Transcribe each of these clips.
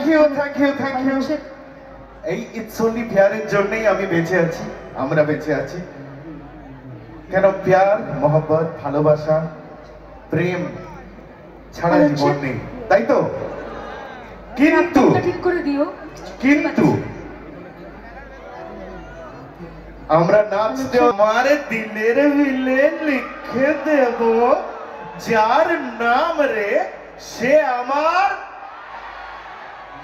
Thank you. এই it's only প্যারের জন্যই আমি বেঁচে আছি, আমরা বেঁচে আছি। কেন প্যার, মোহব্বত, ভালোবাসা, প্রেম ছাড়া জীবন নেই, তাই তো? কিন্তু ঠিক করে দিও। কিন্তু আমরা নাচতে আমার দিলের বিলে লিখে দেব যার নাম রে সে আমার,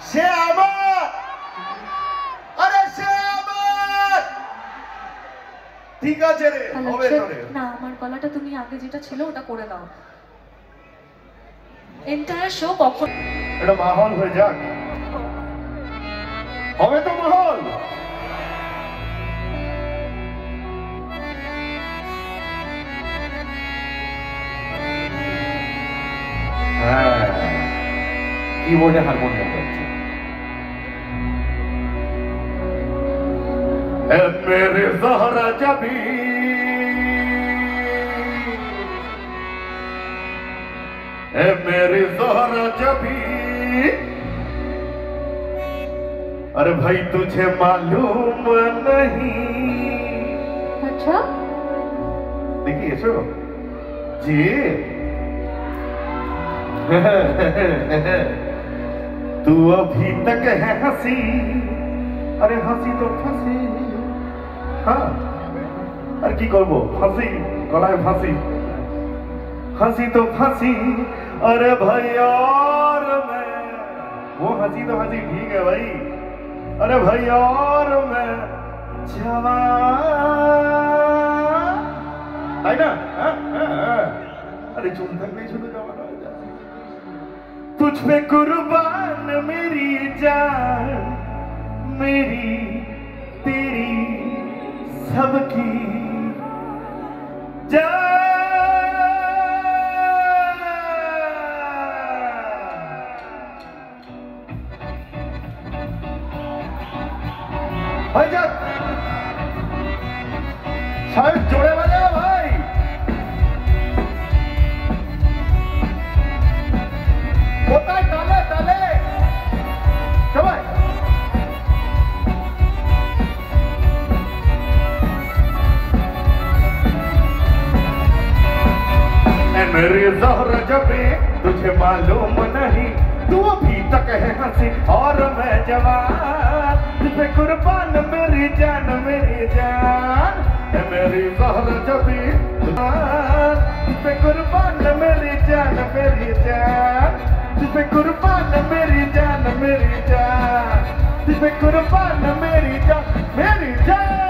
সে আমার, আরে সে আমার। ঠিক আছে রে, হবে তোরে। না, আমার গলাটা তুমি আগে যেটা ছিল ওটা করে দাও। এন্টায়ার শো কখন এটা মাহল হয়ে যাক, হবে তো মাহল। कीबोर्डে हारमोनियम बजছে। ए मेरे ज़हरा जबी, ए मेरे ज़हरा जबी, अरे भाई तुझे मालूम नहीं। अच्छा देखिए सो जी तू अभी तक है हंसी, अरे हंसी तो फंसी। हाँ अरे की करबो, हंसी गलाय फांसी, हंसी तो फांसी। अरे भाई और मैं, वो हंसी तो हंसी ठीक है भाई। अरे भाई और मैं जवान, है ना? अरे चुन तक नहीं छुटे जवान हो जाए। तुझ पे कुर्बान मेरी जान, मेरी तेरी सबकी जान। भाईजान साहब जोड़े वाले भाई, होता है ताले ताले सबाई। मेरे ज़हरा जबी तुझे मालूम नहीं, तू अभी तक है हंसी और मैं जवान। तुझ पे कुर्बान मेरी जान, मेरी जान। मेरी ज़हरा जबी तुझ पे कुर्बान मेरी जान, मेरी जान। तुझ पे कुर्बान मेरी जान, मेरी जान। तुझ पे कुर्बान मेरी जान, मेरी जान।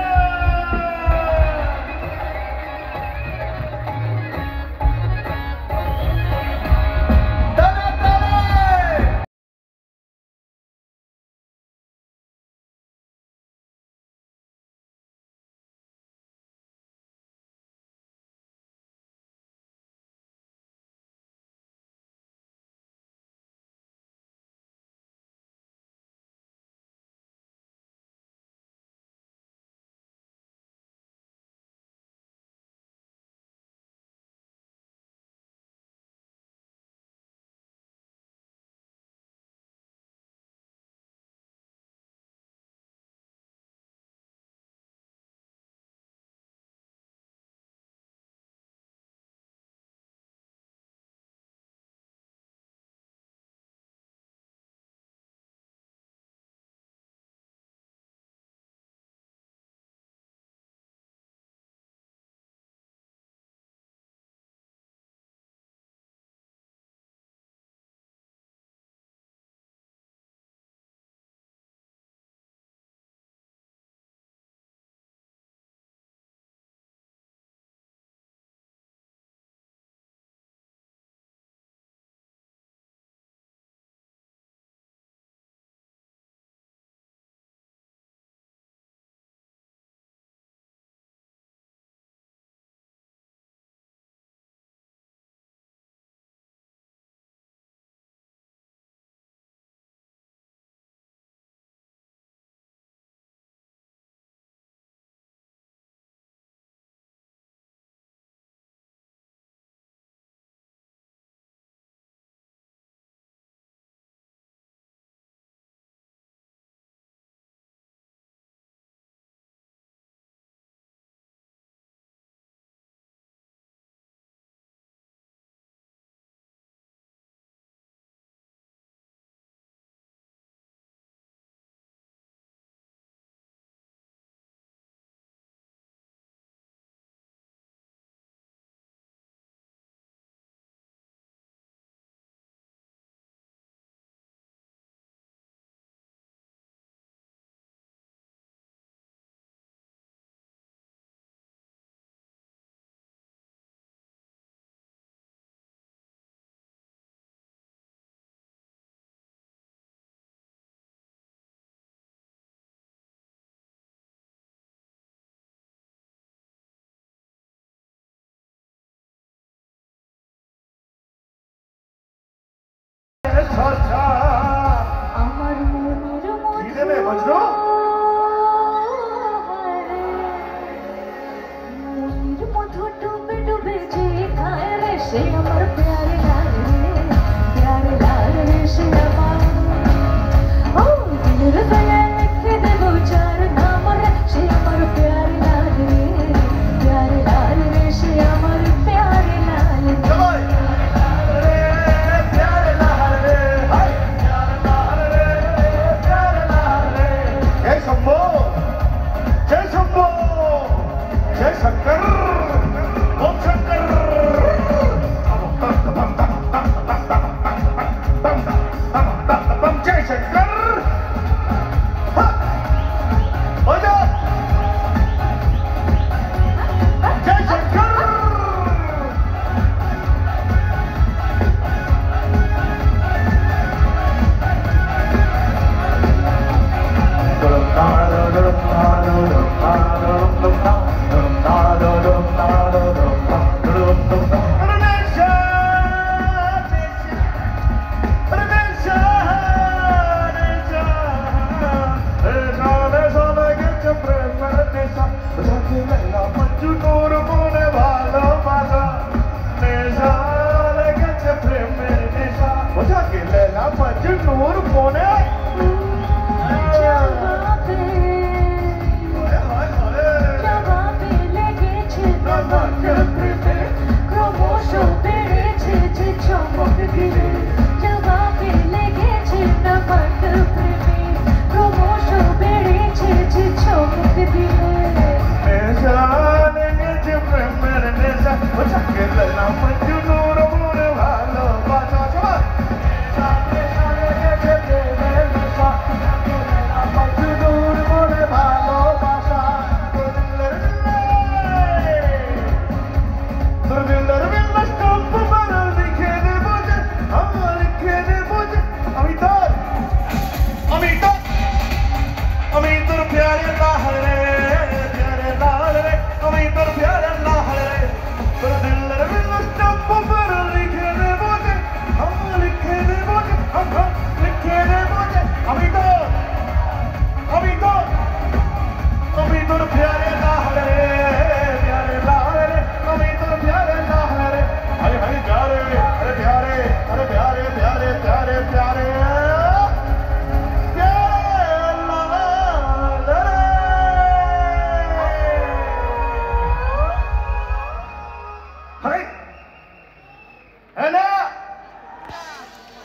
সে আমার প্যারে লাল রে সে আমার ও দিলের বেলায় লিখে দেবো যার নাম রে সে আমার প্যারে লাল রে সে আমার প্যারে লাল जय शंभो जय शंभो जय शंकर ओम शंकर जय शंकर हो जा जय शंकर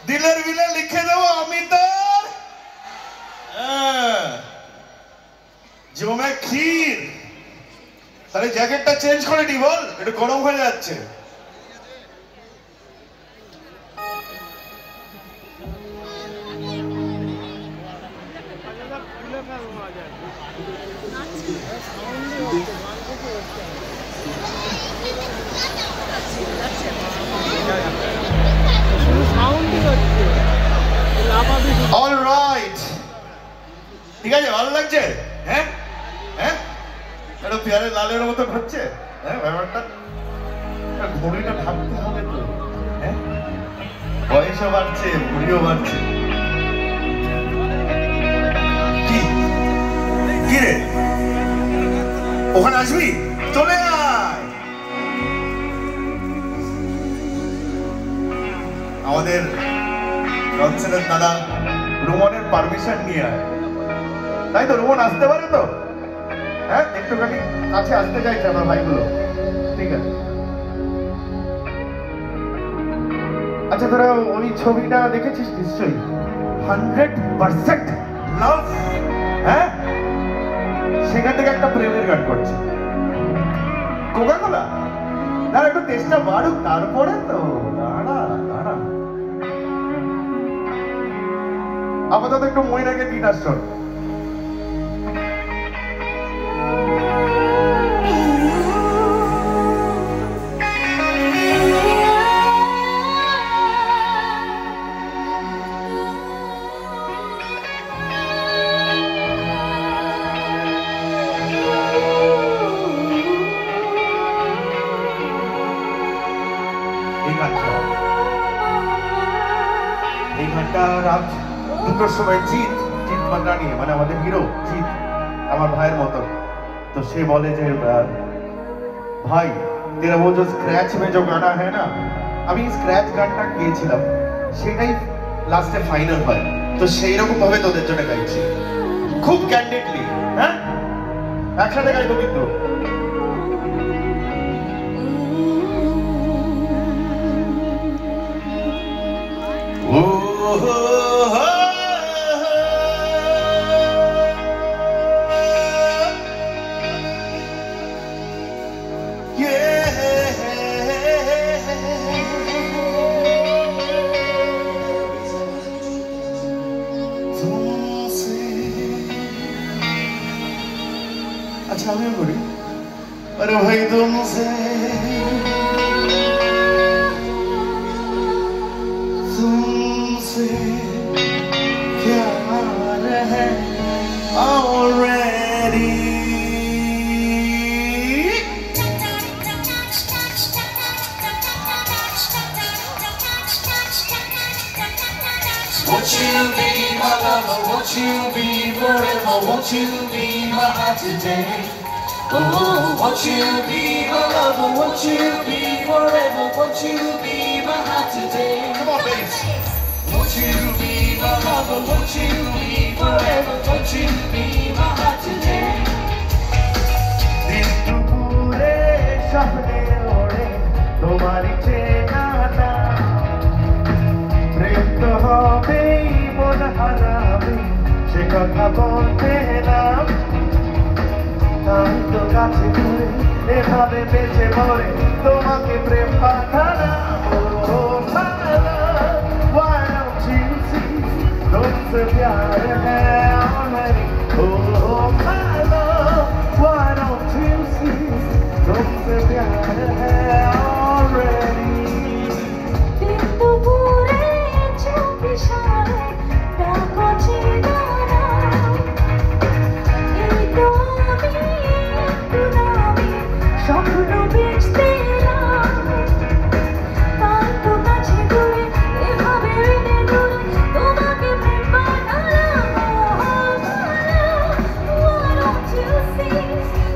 দিলের বিলে লিখে দেবো আমি তোর জমে ক্ষীর তাহলে জ্যাকেটটা চেঞ্জ করে দি বল একটু গরম হয়ে যাচ্ছে অলরাইট ঠিক আছে ভালো লাগছে হ্যাঁ হ্যাঁ এটা পেয়ারে লালের মতো হচ্ছে হ্যাঁ ব্যাপারটা ঘড়িটা থাকতে হবে তো হ্যাঁ বয়সও বাড়ছে ঘড়িও বাড়ছে কি কি রে ওখানে আসবি চলে আয় আমাদের রঞ্জনের দাদা রোমনের পারমিশন নিয়ে আয় তাই তো রোমন আসতে পারে তো হ্যাঁ একটুখানি কাছে আসতে চাইছে আমার ভাইগুলো ঠিক আছে আচ্ছা তোরা ওই ছবিটা দেখেছিস নিশ্চয়ই 100% লাভ হ্যাঁ সেখান থেকে একটা প্রেমের গান করছে কোকা-কোলা না একটু টেস্টটা বাড়ুক তারপরে তো দাঁড়া দাঁড়া আপাতত একটু মহিলাকে দিন আসন এই ঘন্টা রাত দুটোর সময় জিৎ মান্নানি মানে আমাদের হিরো জিৎ আমার ভাইয়ের মতো তো সে বলে যে ভাই तेरा वो जो स्क्रैच में जो गाना है ना, আমি স্ক্র্যাচ গানটা গেয়েছিলাম, সেটাই লাস্টে ফাইনাল হয়। তো সেই রকম ভাবে তোদের জন্য গাইছি, খুব ক্যান্ডিডলি। হ্যাঁ, একসাথে গাইবো কিন্তু। अच्छा मैं बोली, अरे भाई तुमसे प्यार है already। Won't you be my lover? Won't you be forever? Won't you be my heart today? Oh, won't you be my lover? Won't you be forever? Won't you be my heart today? Come on, bass. Won't you be my lover? Won't you be forever? Won't you be my heart today? दिन दुपुरे सपने ओढ़े तुम्हारी चेहरा, प्रेम तो हमें मन हाराबे से कथा बोलते ना, আমি তো কাছে ঘুরে এভাবে বেঁচে মরে তোমাকে প্রেম পাঠালাম। Why don't you see तुमसे प्यार है already? Oh my love, why don't you see तुमसे प्यार है already? दिन दुपुरे चुप इशारे डाको चिराना, এই তো আমি স্বপ্ন বেচতে না, তাই তো কাছে দূরে এভাবে রেখে দূরে তোমাকে প্রেম বানালাম। Why don't you see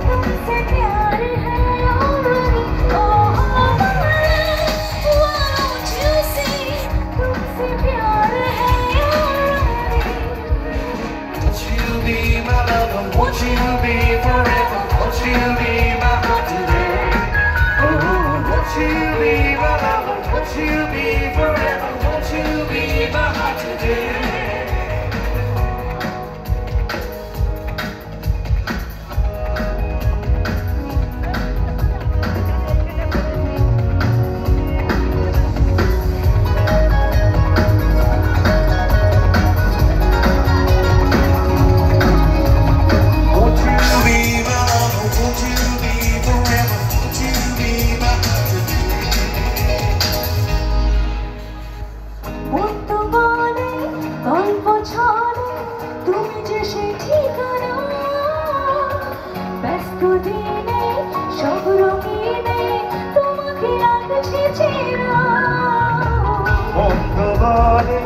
तुमसे प्यार है already? Oh why don't you see तुमसे प्यार है already? Won't you be my lover? Won't you be forever? Won't you be my heart today? Oh, won't you be my lover? Won't you be forever? Won't you be my heart today? Won't you be my lover? Won't you be forever? Won't you be my heart today? মন তো বলে গল্প ছড়ে তুমি যে সে ঠিকানা, ব্যস্ত দিনে সব রঙিনে তোমাকে লাগছে চেনা। বন্ধ বলে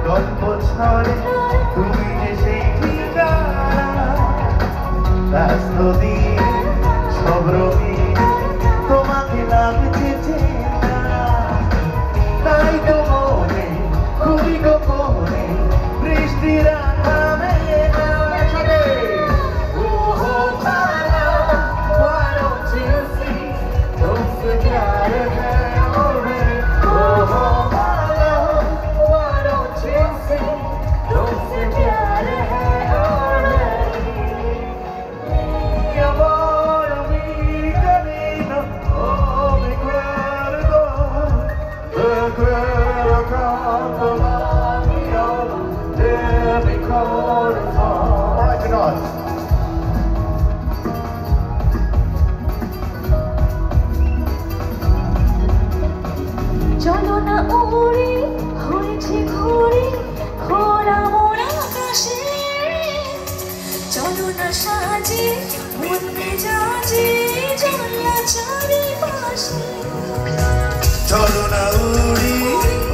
গল্প ছড়ে তুমি যে সেই ঠিকানা, ব্যস্ত দিন সব রঙিন তোমাকে লাগছে চেনা, তাই তো মনে খুবই গোপনে বৃষ্টির আঘামে আসে। Oh, my love, why don't you see तुमसे प्यार है already? Oh, my love, why don't you see तुमसे प्यार है already? Mi amor, mi camino, oh mi cuerpo, te quiero canto la viola de mi corazón. Why not? চলো না উড়ি হয়েছে ঘুরি খোলা মন আকাশে, চলো না সাজি মন মেজাজি জানলা চারিপাশে। চলো না উড়ি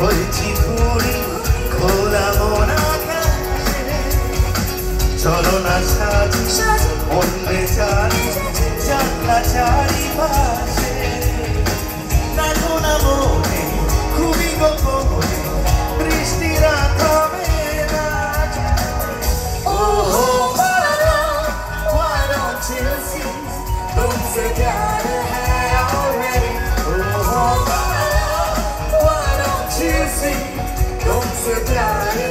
হয়েছি ঘুড়ি খোলা মন আকাশে, চলো না সাজি সাজি মন বেচারি জানলা চারিপাশে। तुमसे प्यार है already. Oh, why don't you see? तुमसे प्यार है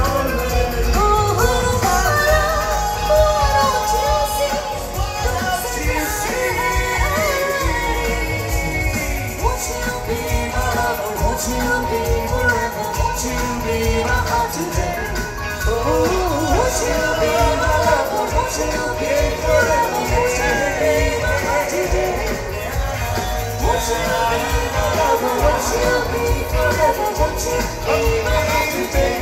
already. Oh, why don't you see? तुमसे प्यार है already. Won't you be my lover? Won't you be forever? Won't you be my heart today? Oh, won't you be my lover? Won't you be forever? Won't you be my heart today? Won't you be my lover? Won't you be forever? Won't you be my heart today?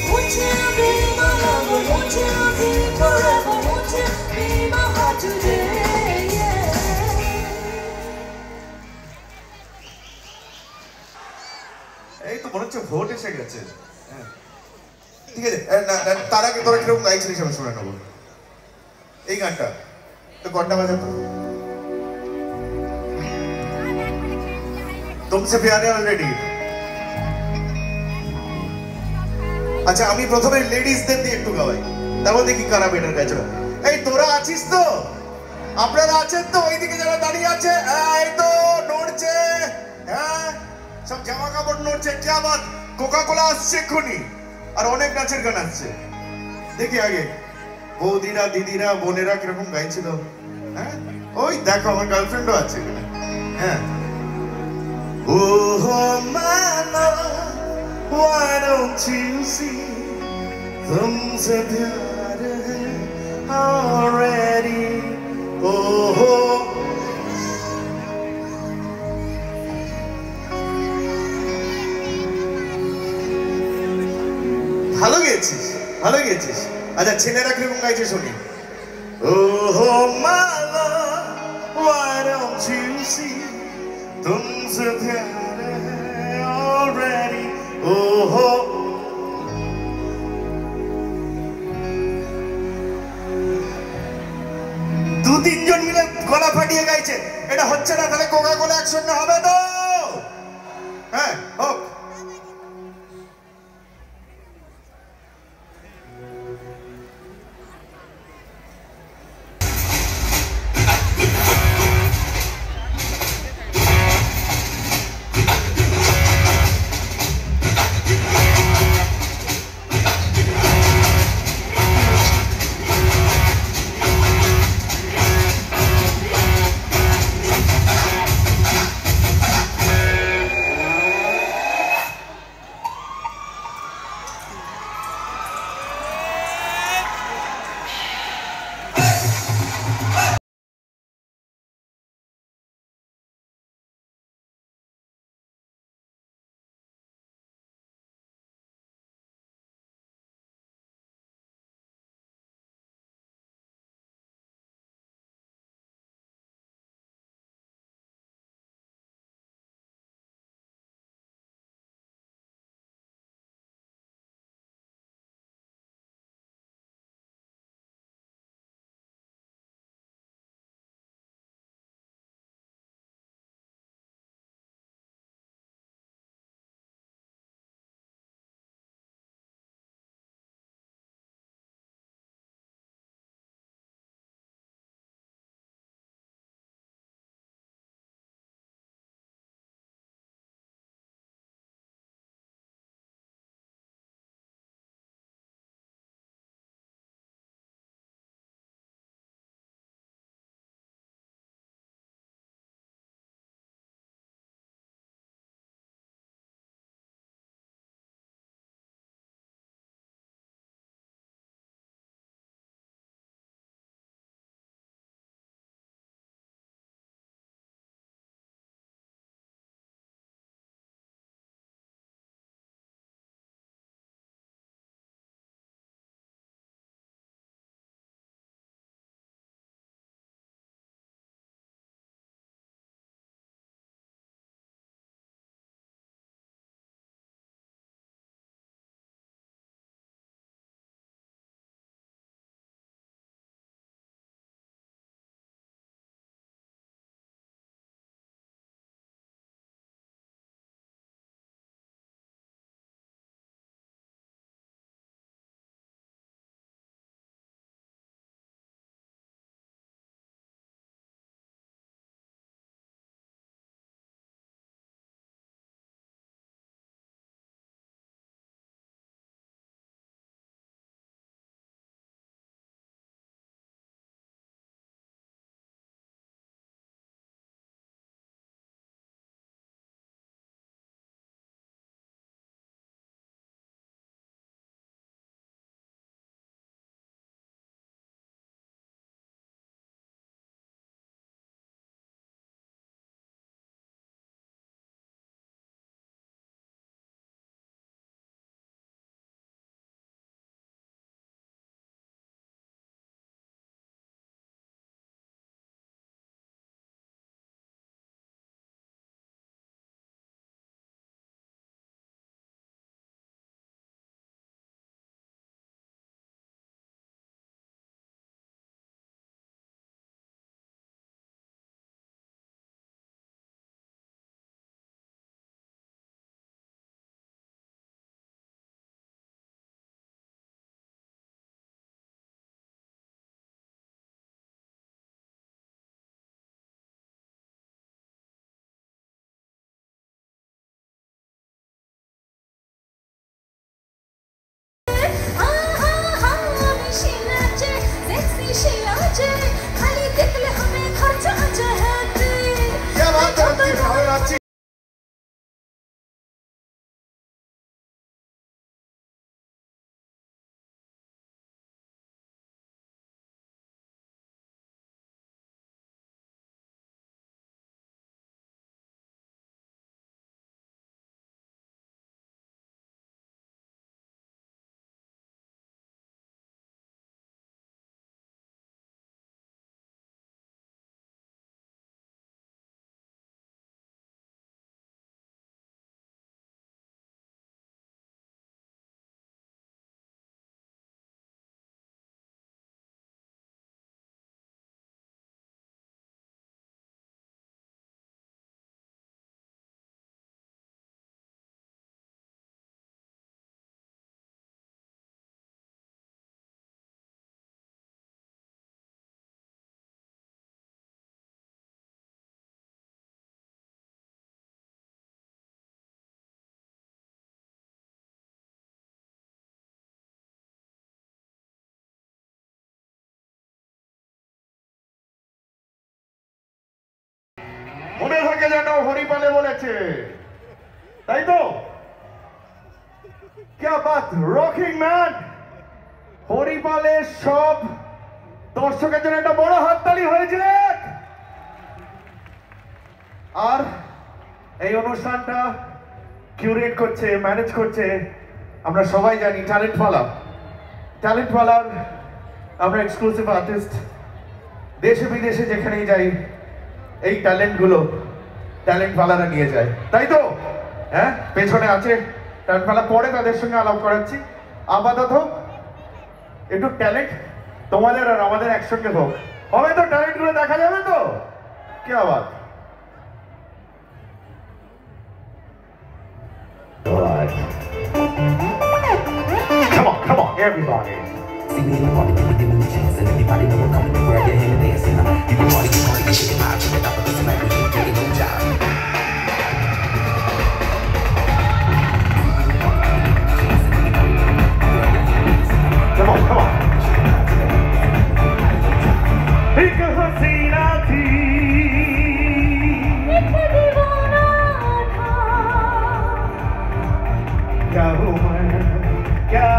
Won't you be my lover? Won't you be forever? Won't you be my heart today? Yeah. এই তো মনে হচ্ছে vote এসে গেছে। ঠিক আছে, তার আগে তোরা কিরকম গাইছিলিস আমি শুনে নেবো এই গানটা। তো ঘন্টা বাজে তো তুমসে প্যারে অলরেডি। আচ্ছা আমি প্রথমে লেডিসদের দিয়ে একটু গাওয়াই, তারপর দেখি কারা বেটার গাইছে। এই তোরা আছিস তো? আপনারা আছেন তো? ওইদিকে যারা দাঁড়িয়ে আছে এই তো নড়ছে, হ্যাঁ সব জামা কাপড় নড়ছে। কি আবার কোকা কোলা আসছে এক্ষুনি, আর অনেক নাচের গান আসছে। দেখি আগে বৌদিরা দিদিরা বোনেরা কিরকম গাইছিল। হ্যাঁ ওই দেখো আমার গার্লফ্রেন্ডও আছে এখানে। হ্যাঁ Oh my love, why don't you see? तुमसे प्यार है already. Oh ভালো গেছিস, ভালো গেছিস। আচ্ছা ছেলেরা কিরকম গাইছে শুনি। Oh my love, why don't you see? तुमसे प्यार है already. Oh দু তিনজন মিলে গলা ফাটিয়ে গাইছে, এটা হচ্ছে না। তাহলে কোকা কোলা একসঙ্গে হবে তো? হ্যাঁ হোক। মনে থাকে যেন হরিপালে বলেছে, তাই তো? क्या बात, रॉकिंग मैन। হরিপালের সব দর্শকের জন্য একটা বড় হাততালি হয়েছে। আর এই অনুষ্ঠানটা কিউরেট করছে, ম্যানেজ করছে, আমরা সবাই জানি ট্যালেন্টওয়ালার আমরা এক্সক্লুসিভ আর্টিস্ট। দেশে বিদেশে যেখানেই যাই এই ট্যালেন্টওয়ালারা নিয়ে যায়, তাই তো? হ্যাঁ, পেছনে আছে ট্যালেন্টওয়ালা, পরে তাদের সঙ্গে আলাপ করাচ্ছি। আপাতত একটু ট্যালেন্ট তোমাদের আর আমাদের একসঙ্গে হোক, হবে তো? ট্যালেন্টগুলো দেখা যাবে তো? কি আবার Come on, everybody. See me in the party, give me the chance, and everybody know we're coming to grab your hand and dance. And you can party, get shaking high, check it out, but listen like we ain't taking no job. Come on. एक हसीना थी, एक दीवाना था, क्या हूँ मैं, क्या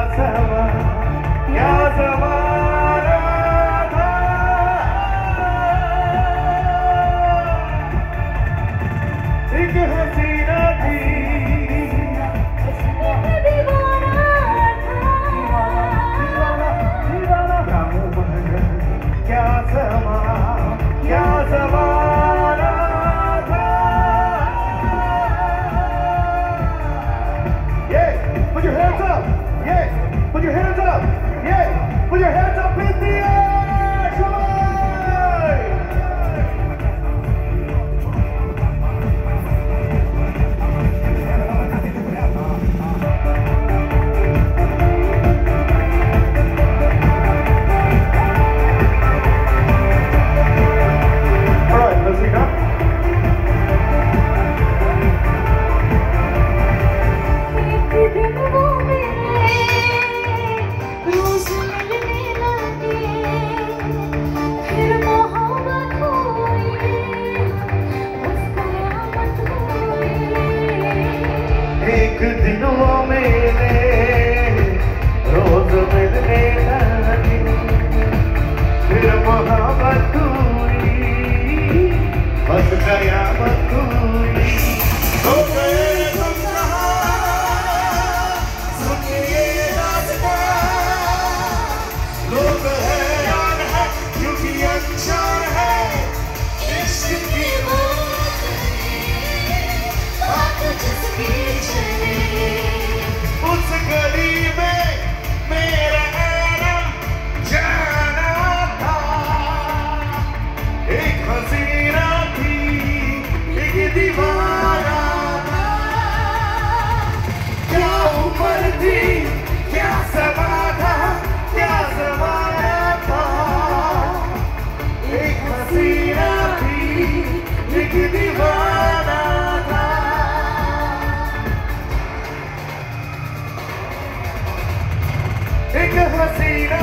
ज़माना था। एक हसीना थी, एक दीवाना था, क्या हूँ मैं, क्या ज़माना था। Yeah, put your hands up. Yeah, put your hands up. Yeah, put your hands up in the air. Come on. All right, let's see now. एक दिन वो मेरे रोज मिलने लगे, फिर मोहब्बत हुई, मुस्कुराहट हुई। एक दिन वो मेरे रोज मिलने लगे, फिर मोहब्बत हुई, बस कयामत हुई। हो गए तुम कहाँ, सुनिए दास्तां, लोग हैरान हैं क्योंकि अनजान है इश्क की बात जिसकी चली, उस गली में मेरा आना जाना था। एक हसीना थी, एक दीवाना था, क्या उम्र थी, क्या समा था, क्या ज़माना था। एक हसीना थी, एक दीवाना था। एक हसीना